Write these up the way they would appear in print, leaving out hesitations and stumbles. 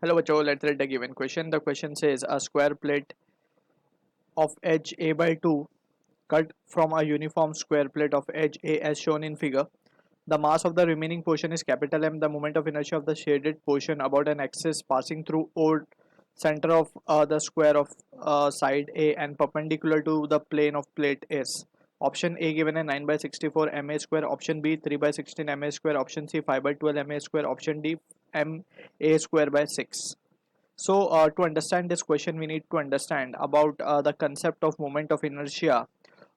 Hello, Bacho. Let's read the given question. The question says a square plate of edge a by 2 cut from a uniform square plate of edge a as shown in figure. The mass of the remaining portion is capital M. The moment of inertia of the shaded portion about an axis passing through O center of the square of side A and perpendicular to the plane of plate S. Option A given a 9 by 64 ma square. Option B 3 by 16 ma square. Option C 5 by 12 ma square. Option D ma square by 6. So to understand this question, we need to understand about the concept of moment of inertia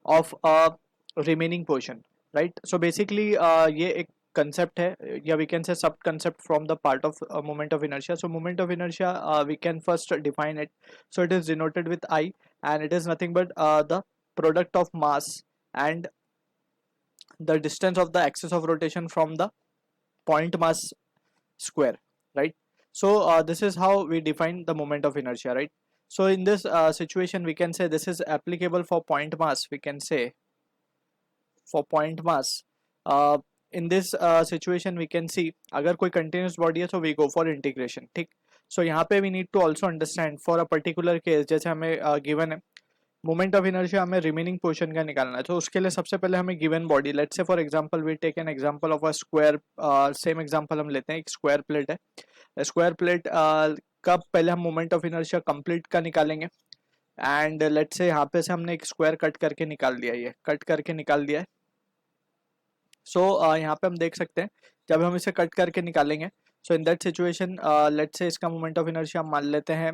of a remaining portion, right? So basically, ये एक concept है, या we can say sub concept from the part of moment of inertia. So moment of inertia, we can first define it. So it is denoted with I, and it is nothing but the product of mass and the distance of the axis of rotation from the point mass square, right? So this is how we define the moment of inertia, right? So in this situation, we can say this is applicable for point mass. We can say for point mass, in this situation we can see अगर कोई continuous body है so we go for integration, ठीक? So यहाँ पे we need to also understand for a particular case, जैसे हमें given है moment of inertia हमें रिमेनिंग पोर्शन का निकालना है, तो उसके लिए सबसे पहले हमें given body, let's say for example we take an example of a square, same example हम लेते हैं, एक स्क्वायर प्लेट है। स्क्वायर प्लेट का पहले हम मोमेंट ऑफ इनर्शिया कंप्लीट का निकालेंगे, एंड लेट्स से यहाँ पे से हमने एक स्क्वायर कट करके निकाल दिया, ये कट करके निकाल दिया है। सो यहाँ पे हम देख सकते हैं जब हम इसे कट करके निकालेंगे, so in that situation let's say इसका मोमेंट ऑफ इनर्शिया हम मान लेते हैं,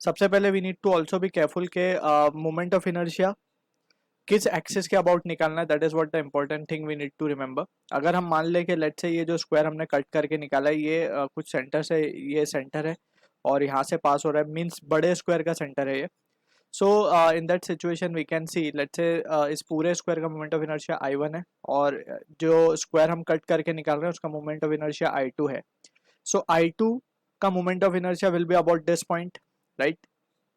सबसे पहले we need to also be careful के मोमेंट ऑफ इनर्शिया किस एक्सिस के अबाउट निकालना है, that is what the important thing we need to remember. अगर हम मान ले कि लेट्स से ये जो स्क्वायर हमने कट करके निकाला है ये कुछ सेंटर से, ये सेंटर है और यहाँ से पास हो रहा है, मीन्स बड़े स्क्वायर का सेंटर है ये। So in that situation we can see let's say इस पूरे स्क्वायर का मोमेंट ऑफ इनर्शिया I1 है, और जो स्क्वायर हम कट करके निकाल रहे हैं उसका मोमेंट ऑफ इनर्शिया I2 है। सो I2 का moment of inertia will be about this point, right,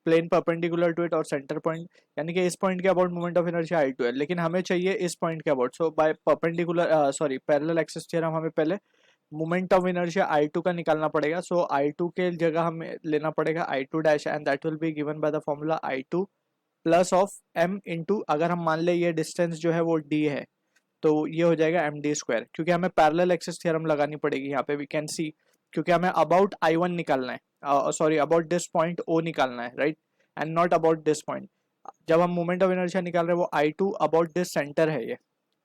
plane perpendicular to it और सेंटर पॉइंट, यानी कि इस पॉइंट के about moment of inertia I2 है, लेकिन हमें चाहिए इस पॉइंट के about. So by perpendicular sorry parallel axis theorem हमें पहले मोमेंट ऑफ इनर्शिया I2 का निकालना पड़ेगा। सो I2 के जगह हमें लेना पड़ेगा I2 dash, and that will be given by the formula I2 plus of m into, अगर हम मान ले ये डिस्टेंस जो है वो d है तो ये हो जाएगा md स्क्वायर, क्योंकि हमें पैरेलल एक्सिस थ्योरम लगानी पड़ेगी यहाँ पे, वी कैन सी, क्योंकि हमें अबाउट I1 निकालना है, sorry about this point O निकालना है, right, and not about this point. जब हम मोमेंट ऑफ इनर्शिया निकाल रहे हैं वो I2 अबाउट दिस सेंटर है ये,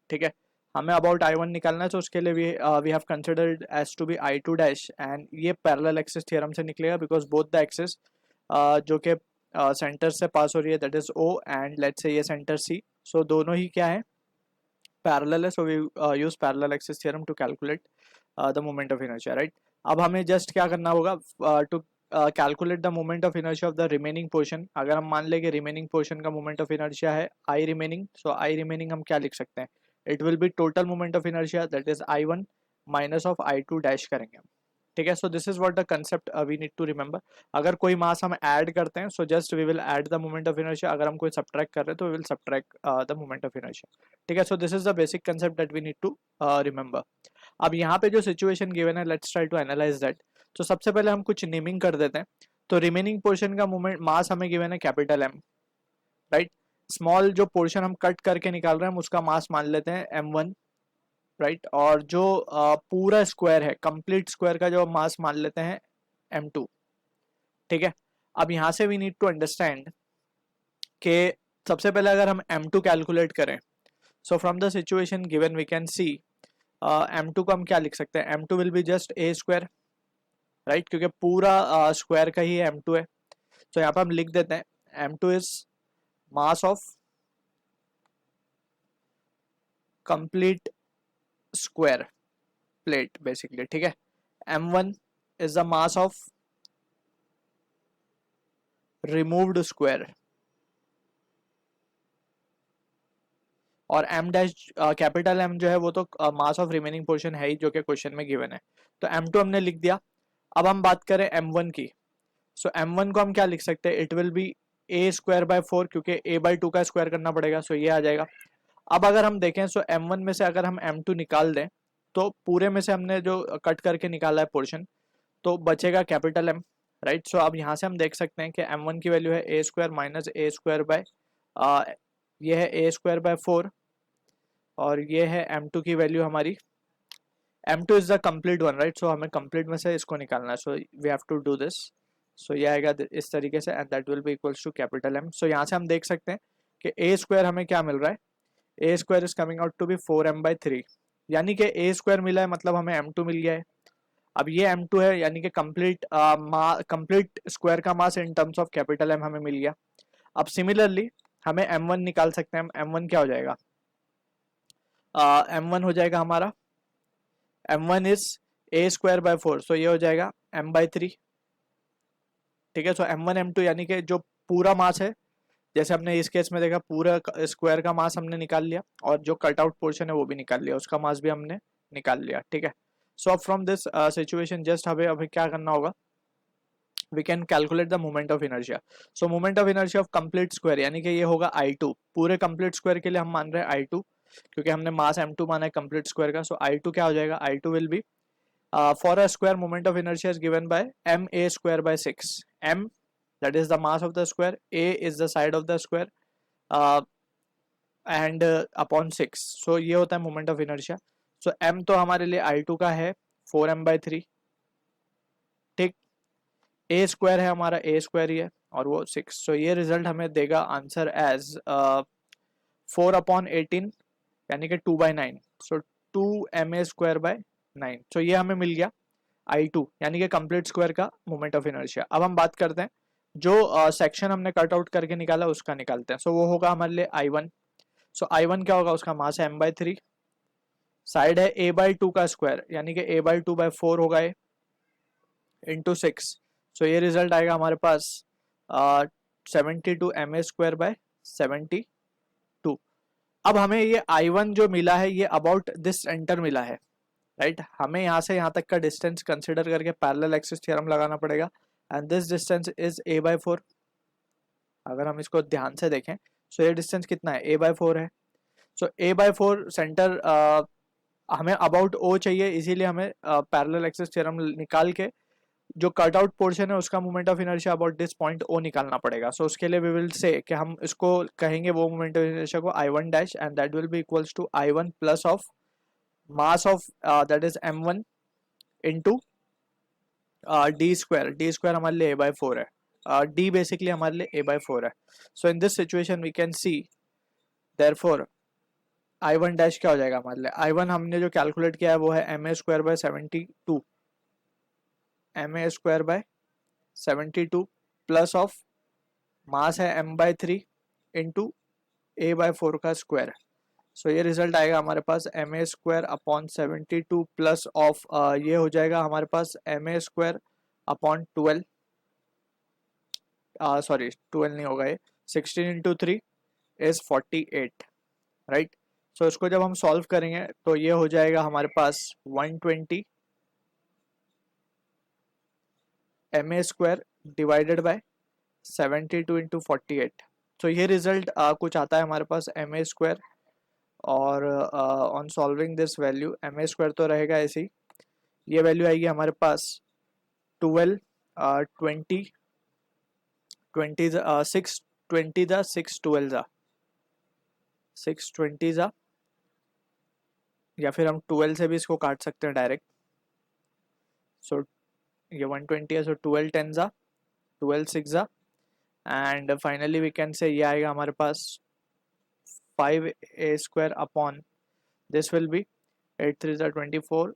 ठीक है, हमें अबाउट I1 निकालना है, तो उसके लिए we have considered as to be I2 dash, and ये पैरेलल एक्सिस थ्योरम से निकलेगा बिकॉज बोथ द एक्सिस जो कि सेंटर से पास हो रही है that is O, and let's say ये सेंटर C, सो दोनों ही क्या है, पैरेलल है। So we use parallel axis theorem to calculate the moment of inertia, right. अब हमें जस्ट क्या करना होगा to calculate the moment of inertia of the remaining portion. अगर हम मान लें कि रिमेनिंग पोर्शन का मोमेंट ऑफ इनर्शिया है I remaining, so I remaining हम क्या लिख सकते हैं, it will be total moment of inertia that is I1 minus of I2 dash करेंगे, ठीक है। So this is what the concept we need to remember. अगर कोई मास हम ऐड करते हैं so just we will add the moment of inertia, अगर हम कोई सब्ट्रैक्ट कर रहे हैं तो we will subtract the moment of inertia, ठीक है। So this is the basic concept that we need to remember. अब यहाँ पे जो सिचुएशन गिवन है let's try to analyse that. तो सबसे पहले हम कुछ नेमिंग कर देते हैं। तो रिमेनिंग पोर्शन का मोमेंट मास हमें गिवन है कैपिटल M, राइट। स्मॉल जो पोर्शन हम कट करके निकाल रहे हैं हम उसका मास मान लेते हैं M1, राइट, और जो पूरा स्क्वायर है, कंप्लीट स्क्वायर का जो मास मान लेते हैं M2, ठीक है। अब यहां से वी नीड टू अंडरस्टैंड कि सबसे पहले अगर हम M2 कैलकुलेट करें, so from the situation given we can see M2 को हम क्या लिख सकते हैं, M2 will be just A square, right, क्योंकि पूरा स्क्वायर का ही M2 है। तो यहाँ पर हम लिख देते हैं M2 is mass of complete square plate basically, ठीक है। M1 is the mass of removed square, और M डैश कैपिटल M जो है वो तो मास ऑफ रिमेनिंग पोर्शन है ही जो कि क्वेश्चन में गिवन है। तो M2 हमने लिख दिया। अब हम बात करें M1 की, सो M1 को हम क्या लिख सकते हैं, it will B A square by 4, क्योंकि A बाय 2 का स्क्वायर करना पड़ेगा, सो ये आ जाएगा। अब अगर हम देखें सो M1 में से अगर हम M2 निकाल दें तो पूरे में से हमने जो कट करके निकाला है पोर्शन, तो बचेगा कैपिटल एम, राइट। सो अब यहाँ से हम देख सकते हैं कि m1 की वैल्यू है A square minus A square by, ये है ए स्क्वायर बाय 4, और ये है m2 की वैल्यू हमारी, m2 is the complete one, right. So हमें कंप्लीट में से इसको निकालना है, so we have to do this. So ये आएगा इस तरीके से, and that will be equals to capital M. So यहाँ से हम देख सकते हैं कि ए स्क्वायर हमें क्या मिल रहा है, A square is coming out to be 4m/3, यानी कि ए स्क्वायर मिला है मतलब हमें m2 मिल गया है। अब ये m2 है, यानी कि कंप्लीट स्क्वायर का mass in terms of capital M हमें मिल गया। अब सिमिलरली हमें m1 निकाल सकते हैं। m1 क्या हो जाएगा, m1 हो जाएगा हमारा, m1 is a square bye 4, सो ये हो जाएगा m/3, ठीक है। सो m1 m2 यानी कि जो पूरा मास है, जैसे हमने इस केस में देखा पूरा स्क्वायर का मास हमने निकाल लिया, और जो कट आउट पोर्शन है वो भी निकाल लिया, उसका मास भी हमने निकाल लिया, ठीक है। So from this situation just हमें अभी क्या करना होगा, we can calculate the moment of inertia. So moment of inertia of complete square, यानी कि ये होगा I2, पूरे कंप्लीट स्क्वायर के लिए हम मान रहे हैं I2, क्योंकि हमने मास m2 माना है कंप्लीट स्क्वायर का। सो I2 क्या हो जाएगा, I2 will be for a square moment of inertia is given by ma square by 6, m that is the mass of the square, a is the side of the square, uh, and upon 6, so ये होता है moment of inertia। so m तो हमारे लिए I2 का है 4m/3, ठीक। a square है हमारा, a स्क्वायर ही है, और वो 6, so ये रिजल्ट हमें देगा आंसर एज 4/18, यानी कि 2/9, सो 2ma स्क्वायर बाय 9। सो ये हमें मिल गया I2, यानी कि कंप्लीट स्क्वायर का मोमेंट ऑफ इनर्शिया। अब हम बात करते हैं जो सेक्शन हमने कट आउट करके निकाला उसका निकालते हैं। सो वो होगा हमारे लिए I1। सो I1 क्या होगा, उसका मास है m/3, साइड है a/2 का स्क्वायर, यानी कि a/2/4 होगा ये, इंटू 6। सो ये रिजल्ट आएगा हमारे पास 72 ma स्क्वायर बाय 72। अब हमें ये I1 जो मिला है ये अबाउट दिस सेंटर मिला है, राइट। हमें यहाँ से यहाँ तक का डिस्टेंस कंसिडर करके पैरेलल एक्सिस थ्योरम लगाना पड़ेगा, and this distance is a/4। अगर हम इसको ध्यान से देखें, सो ये डिस्टेंस कितना है, a/4 है। सो a/4 सेंटर हमें अबाउट o चाहिए, इसीलिए हमें पैरेलल एक्सिस थ्योरम निकाल के जो कट आउट पोर्शन है उसका moment of inertia about this point o निकालना पड़ेगा। सो उसके लिए वी विल से कि हम इसको कहेंगे वो मोमेंट ऑफ इनर्शिया को I1 dash, and that will be equals to I1 plus of mass of that is m1 into D square हमारे लिए a/4 है, d बेसिकली हमारे लिए a/4 है। So in this situation we can see therefore I1 dash क्या हो जाएगा हमारे लिए, I1 हमने जो कैलकुलेट किया है वो है ma square by 72, ma square by 72 plus of मास है m/3 इंटू a/4 का स्क्वायर। सो ये रिजल्ट आएगा हमारे पास ma square upon 72 plus of ये हो जाएगा हमारे पास ma स्क्वायर अपॉन 12, सॉरी 12 नहीं होगा ये, 16 इंटू 3 इज 48, राइट। सो इसको जब हम सॉल्व करेंगे तो ये हो जाएगा हमारे पास 120 ma square divided by 72 into 48। सो ये रिजल्ट कुछ आता है हमारे पास ma स्क्वायर, और on solving this value ma square तो रहेगा ऐसे ही, ये वैल्यू आएगी हमारे पास 12 20 20 620 ज़ा 612 ज़ा 620 ज़ा, या फिर हम 12 से भी इसको काट सकते हैं डायरेक्ट। सो ये 120 है, सो 12 10 ज़ा 12 6 ज़ा, एंड फाइनली वी कैन से ये आएगा हमारे पास 5a square upon this will be 8 3 ज़ा 24,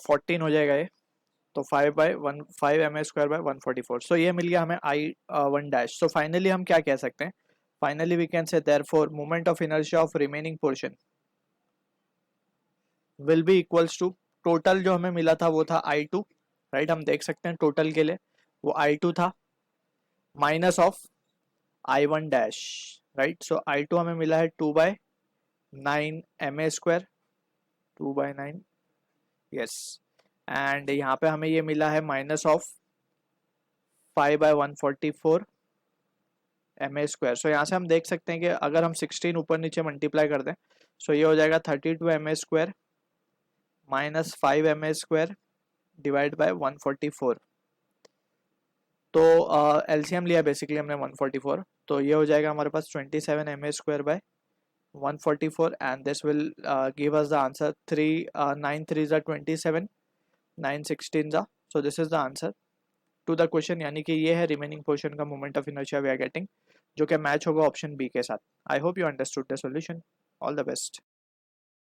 14 हो जाएगा ये, तो 5 ma स्क्वायर बाय 144। सो ये मिल गया हमें I1 डैश। सो फाइनली हम क्या कह सकते हैं, finally we can say therefore moment of inertia of remaining portion will be equals to, total जो हमें मिला था वो था I2, राइट। हम देख सकते हैं टोटल के लिए वो I2 था, minus of I1 dash, right. So I2 हमें मिला है 2/9 ma स्क्वायर, 2/9, यस, एंड यहाँ पे हमें ये मिला है माइनस ऑफ 5/144 ma स्क्वायर। सो यहाँ से हम देख सकते हैं कि अगर हम 16 ऊपर नीचे मल्टीप्लाई कर दें, सो ये हो जाएगा 32 ma square minus 5 ma² divide by 144। तो एलसीएम लिया बेसिकली हमने 144, तो ये हो जाएगा हमारे पास 27 ma² by 144 and this will give us the answer 3 9 3 ज़ा 27, 9 16 ज़ा। So this is the answer to the question, यानी कि ये है रिमेनिंग पोर्शन का moment of inertia we are getting, जो कि मैच होगा ऑप्शन बी के साथ। I hope you understood the solution. All the best.